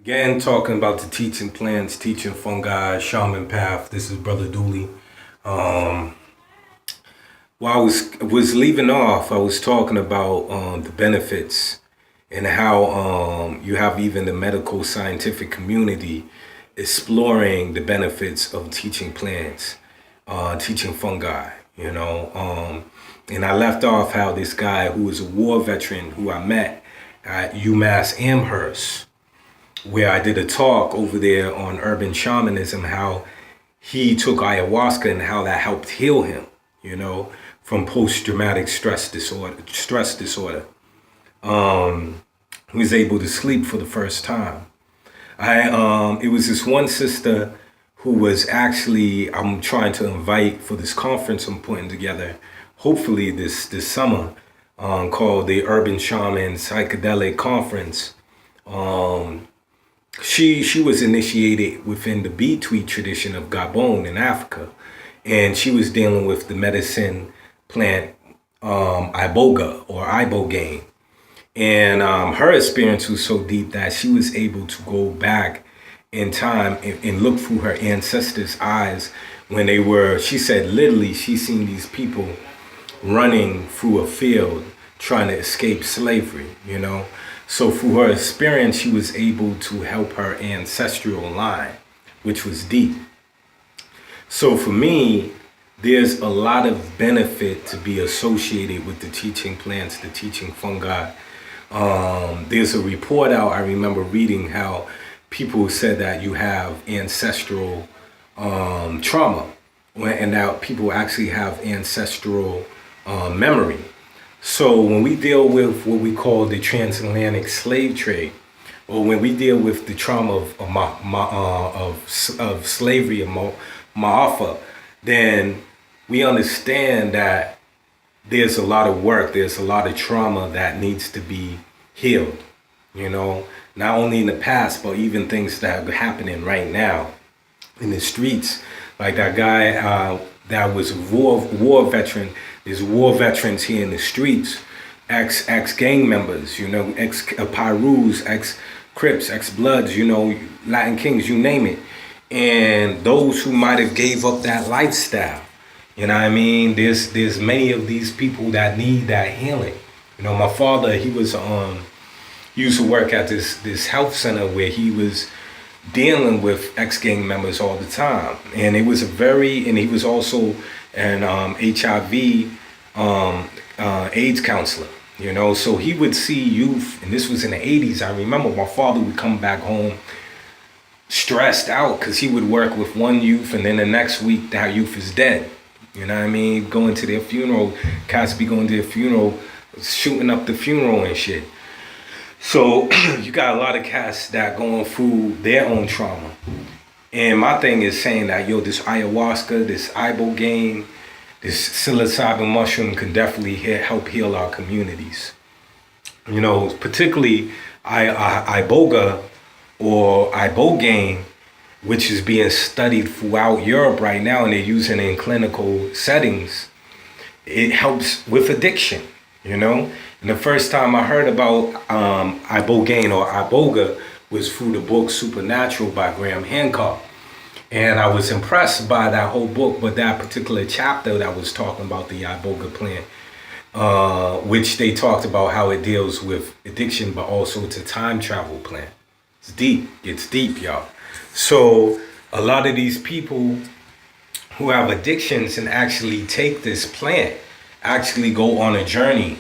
Again, talking about the teaching plants, teaching fungi, shaman path. This is Brother Dooley. Um, while I was leaving off, I was talking about the benefits and how you have even the medical scientific community exploring the benefits of teaching plants, teaching fungi. And I left off how this guy who was a war veteran who I met at UMass Amherst, where I did a talk over there on urban shamanism, how he took ayahuasca and how that helped heal him, from post-traumatic stress disorder. He was able to sleep for the first time. It was this one sister who was actually I'm trying to invite for this conference I'm putting together, hopefully this summer, called the Urban Shaman Psychedelic Conference. She was initiated within the Beatweed tradition of Gabon in Africa, and she was dealing with the medicine plant Iboga or Ibogaine. And her experience was so deep that she was able to go back in time and look through her ancestors' eyes when they were, she said, literally, she seen these people running through a field trying to escape slavery. So through her experience, she was able to help her ancestral line, which was deep. So for me, there's a lot of benefit to be associated with the teaching plants, the teaching fungi. There's a report out, I remember reading how people said that you have ancestral trauma, and that people actually have ancestral memory. So when we deal with what we call the transatlantic slave trade, or when we deal with the trauma of slavery of Ma'afa, then we understand that there's a lot of work, there's a lot of trauma that needs to be healed, not only in the past, but even things that are happening right now in the streets. Like that guy that was a war veteran. There's war veterans here in the streets, ex gang members, ex Pyrus, ex Crips, ex Bloods, Latin Kings, you name it. And those who might have gave up that lifestyle, there's many of these people that need that healing. My father, he used to work at this health center where he was dealing with ex-gang members all the time. And it was and he was also an HIV AIDS counselor, so he would see youth, and this was in the 80s. I remember my father would come back home stressed out because he would work with one youth, and then the next week that youth is dead. Going to their funeral, cats be going to their funeral, shooting up the funeral and shit. So you got a lot of cats that going through their own trauma. And my thing is saying that, this ayahuasca, this ibogaine, this psilocybin mushroom can definitely help heal our communities. Particularly iboga or ibogaine, which is being studied throughout Europe right now, and they're using it in clinical settings. It helps with addiction, And the first time I heard about ibogaine or iboga was through the book Supernatural by Graham Hancock. And I was impressed by that whole book, but that particular chapter that was talking about the iboga plant, which they talked about how it deals with addiction, but also it's a time travel plant. It's deep, y'all. So a lot of these people who have addictions and actually take this plant actually go on a journey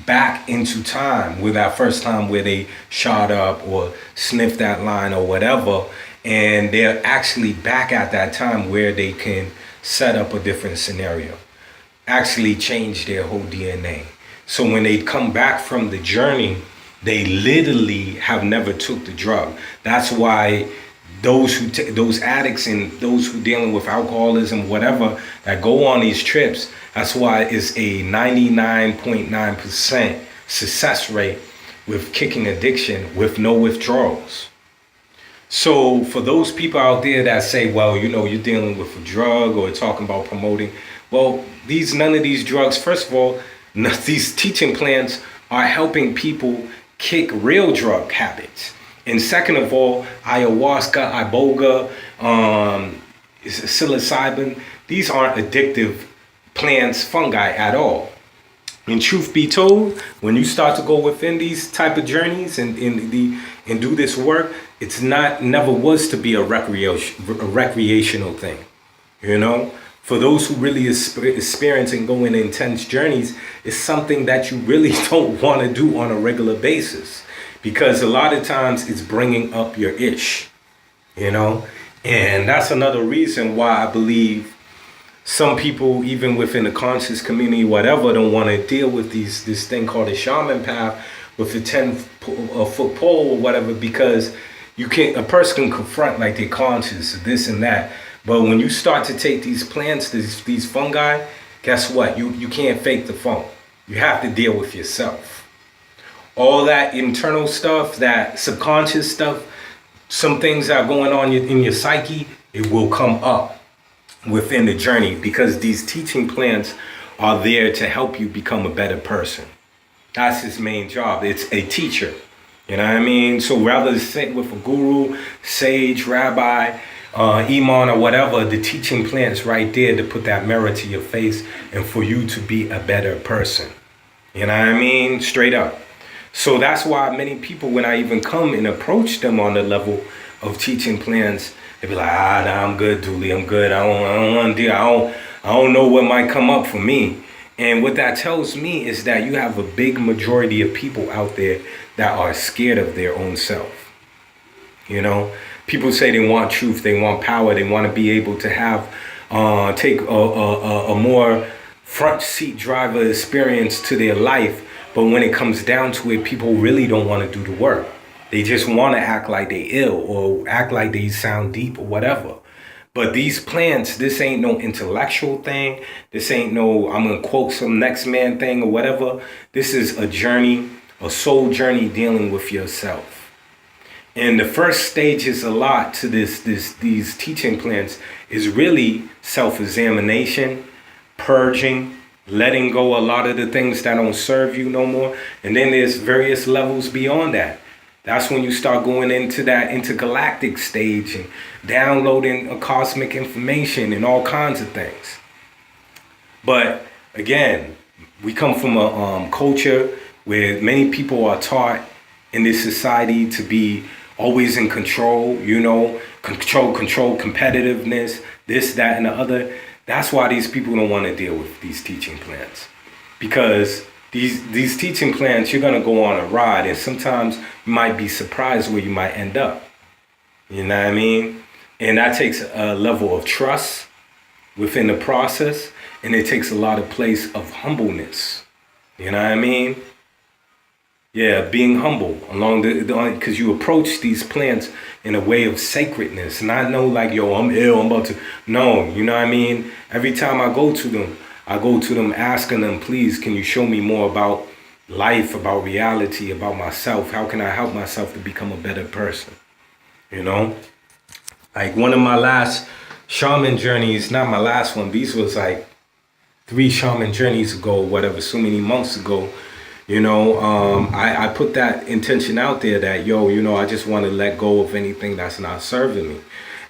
back into time, with that first time where they shot up or sniffed that line or whatever, and they're actually back at that time where they can set up a different scenario, actually change their whole DNA. So when they come back from the journey, they literally have never took the drug. That's why those addicts and those who dealing with alcoholism, whatever, that go on these trips, that's why it's a 99.9% success rate with kicking addiction with no withdrawals. So for those people out there that say, well, you're dealing with a drug or talking about promoting, well, none of these drugs, first of all, these teaching plants are helping people kick real drug habits. And second of all, ayahuasca, iboga, psilocybin, these aren't addictive plants, fungi at all. And truth be told, when you start to go within these type of journeys and do this work, it's never was to be a recreational thing. You know, for those who really experience and go in intense journeys, it's something that you really don't want to do on a regular basis, because a lot of times it's bringing up your ish, you know, and that's another reason why I believe some people, even within the conscious community, whatever, don't want to deal with this thing called a shaman path with a 10-foot pole or whatever, because a person can confront like they're conscious, this and that. But when you start to take these plants, these fungi, guess what? You can't fake the funk. You have to deal with yourself. All that internal stuff, that subconscious stuff, some things that are going on in your psyche, it will come up within the journey, because these teaching plants are there to help you become a better person. That's his main job. It's a teacher. You know what I mean? So rather than sit with a guru, sage, rabbi, imam or whatever, the teaching plant's right there to put that mirror to your face and for you to be a better person. You know what I mean? Straight up. So that's why many people, when I even come and approach them on the level of teaching plants, they be like, nah, I'm good, Dooley, I'm good. I don't want to deal. I don't know what might come up for me. And what that tells me is that you have a big majority of people out there that are scared of their own self. You know, people say they want truth, they want power, they want to be able to have, take a more front seat driver experience to their life. But when it comes down to it, people really don't want to do the work. They just want to act like they ill or act like they sound deep or whatever. But these plants, this ain't no intellectual thing. This ain't no, I'm going to quote some next man thing or whatever. This is a journey, a soul journey dealing with yourself. And the first stage is a lot to these teaching plants is really self-examination, purging, letting go a lot of the things that don't serve you no more. And then there's various levels beyond that. That's when you start going into that intergalactic stage and downloading a cosmic information and all kinds of things. But again, we come from a culture where many people are taught in this society to be always in control, you know, control, competitiveness, this, that, and the other. That's why these people don't want to deal with these teaching plants, because these teaching plants, you're going to go on a ride, and sometimes you might be surprised where you might end up. You know what I mean? And that takes a level of trust within the process, and it takes a lot of place of humbleness. You know what I mean? Yeah, being humble along because you approach these plants in a way of sacredness. And I know like, yo, I'm ill, I'm about to. No, you know what I mean? Every time I go to them asking them, please, can you show me more about life, about reality, about myself? How can I help myself to become a better person? You know? Like one of my last shaman journeys, not my last one, these was like 3 shaman journeys ago, whatever, so many months ago. You know, I put that intention out there that, yo, you know, I just want to let go of anything that's not serving me.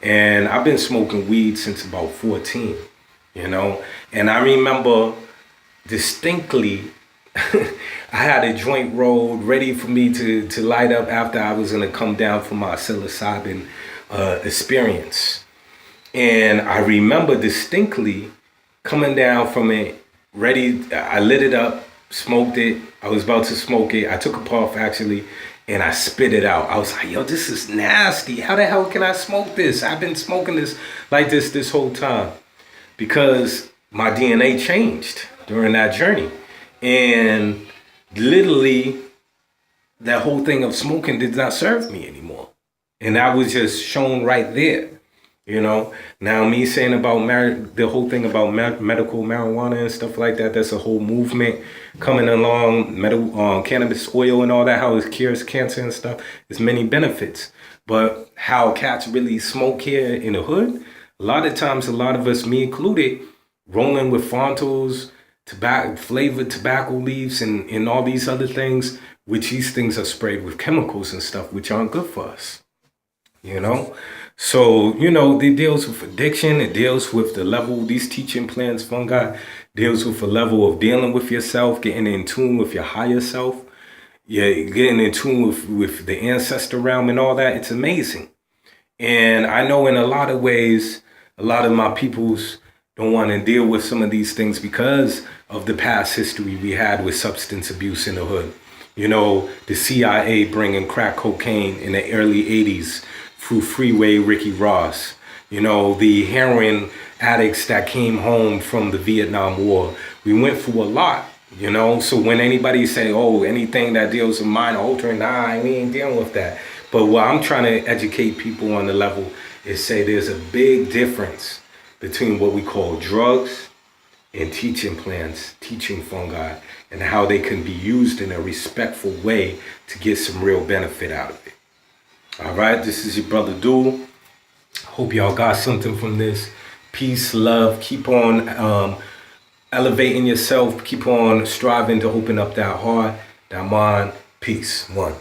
And I've been smoking weed since about 14, you know. And I remember distinctly, I had a joint rolled ready for me to light up after I was going to come down from my psilocybin experience. And I remember distinctly coming down from it, ready, I lit it up, smoked it. I was about to smoke it. I took a puff actually, and I spit it out. I was like, yo, this is nasty. How the hell can I smoke this? I've been smoking this like this whole time, because my DNA changed during that journey. And literally that whole thing of smoking did not serve me anymore. And that was just shown right there. You know, now me saying about the whole thing about medical marijuana and stuff like that, that's a whole movement coming along, cannabis oil and all that, how it cures cancer and stuff. There's many benefits. But how cats really smoke here in the hood, a lot of times, a lot of us, me included, rolling with Fontos, flavored tobacco leaves and all these other things, which these things are sprayed with chemicals and stuff, which aren't good for us, you know? So, it deals with addiction. It deals with the level, these teaching plants, fungi, deals with the level of dealing with yourself, getting in tune with your higher self. Yeah, getting in tune with the ancestor realm and all that. It's amazing. And I know in a lot of ways, a lot of my peoples don't want to deal with some of these things because of the past history we had with substance abuse in the hood. The CIA bringing crack cocaine in the early 80s through Freeway Ricky Ross. The heroin addicts that came home from the Vietnam War. We went through a lot. So when anybody say, oh, anything that deals with mind altering, nah, we ain't dealing with that. But what I'm trying to educate people on the level is say there's a big difference between what we call drugs and teaching plants, teaching fungi, and how they can be used in a respectful way to get some real benefit out of it. All right, this is your brother Duel. Hope y'all got something from this. Peace, love, keep on elevating yourself, keep on striving to open up that heart, that mind. Peace. One.